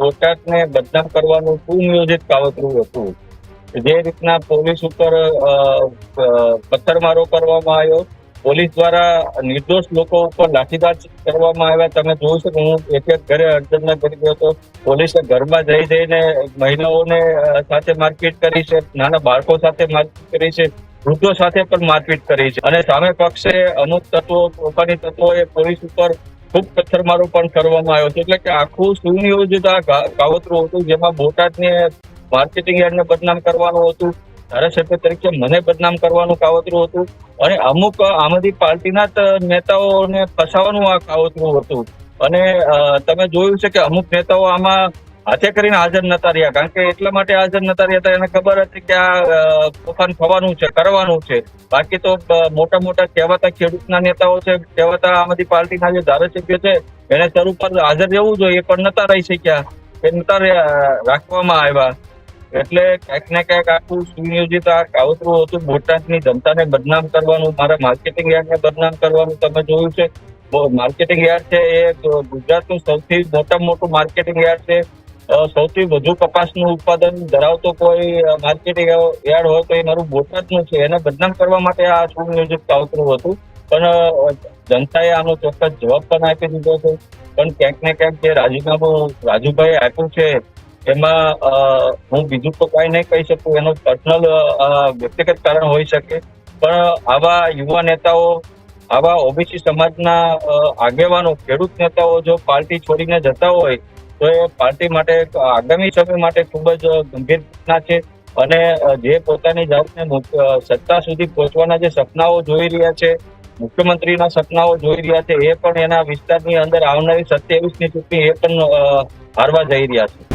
બોટાદને બદનામ કરવાનું સુનિયોજિત કાવતરું હતું. જે રીતના પોલીસ ઉપર પથ્થરમારો કરવામાં આવ્યો, પોલીસ દ્વારા નિર્દોષ લોકો ઉપર લાઠીચાર્જ કરવામાં આવ્યા. તમે જોયું છે કે હું એક ઘરે અડચણના કરી ગયો હતો. પોલીસે ઘરમાં જઈને મહિલાઓને સાથે મારપીટ કરી છે, નાના બાળકો સાથે મારપીટ કરી છે, વૃદ્ધો સાથે પણ મારપીટ કરી છે. અને સામે પક્ષે અમુક તત્વો, તોફાની તત્વોએ પોલીસ ઉપર ખૂબ પથ્થરમારો પણ કરવામાં આવ્યો છે. એટલે કે આખું સુનિયોજિત આ કાવતરું હતું, જેમાં બોટાદને માર્કેટિંગ યાર્ડને બદનામ કરવાનું હતું, ધારાસભ્ય તરીકે મને બદનામ કરવાનું કાવતરું હતું, અને અમુક આમ આદમી પાર્ટીના જ નેતાઓને ફસાવાનું આ કાવતરું હતું. અને તમે જોયું છે કે અમુક નેતાઓ આમાં હાથે કરીને હાજર નતા રહ્યા, કારણ કે એટલા માટે હાજર નતા રહ્યા હતા, એને ખબર હતી કે આ તોફાન થવાનું છે, કરવાનું છે. બાકી તો મોટા મોટા કહેવાતા ખેડૂતના નેતાઓ છે, કહેવાતા આમ આદમી પાર્ટીના જે ધારાસભ્ય છે, એને સર ઉપર હાજર રહેવું જોઈએ, પણ નતા રહી શક્યા, એ નતા રાખવામાં આવ્યા. એટલે ક્યાંક ને ક્યાંક આખું સુનિયોજિત આ કાવતરું હતું, બોટાદની જનતાને બદનામ કરવાનું, મારા માર્કેટિંગ યાર્ડને બદનામ કરવાનું. તમે જોયું છે, માર્કેટિંગ યાર્ડ છે એ ગુજરાતનું સૌથી મોટામાં મોટું માર્કેટિંગ યાર્ડ છે. સૌથી વધુ કપાસનું ઉત્પાદન ધરાવતો કોઈ માર્કેટિંગ યાર્ડ હોય તો એ મારું બોટાદનું છે. એને બદનામ કરવા માટે આ સુનિયોજિત કાવતરું હતું, પણ જનતાએ આનો ચોક્કસ જવાબ પણ આપી દીધો છે. પણ ક્યાંક ને ક્યાંક જે રાજીનામું રાજુભાઈ આપ્યું છે, એમાં હું બીજું તો કાંઈ નહીં કહી શકું, એનું પર્સનલ વ્યક્તિગત કારણ હોઈ શકે. પણ આવા યુવા નેતાઓ, આવા ઓબીસી સમાજના આગેવાનો, ખેડૂત નેતાઓ જો પાર્ટી છોડીને જતા હોય તો એ પાર્ટી માટે, આગામી સમય માટે ખૂબ જ ગંભીર ઘટના છે. અને જે પોતાની જાતને સત્તા સુધી પહોંચવાના જે સપનાઓ જોઈ રહ્યા છે, મુખ્યમંત્રીના સપનાઓ જોઈ રહ્યા છે, એ પણ એના વિસ્તારની અંદર આવનારી 27ની ચૂંટણી એ પણ હારવા જઈ રહ્યા છે.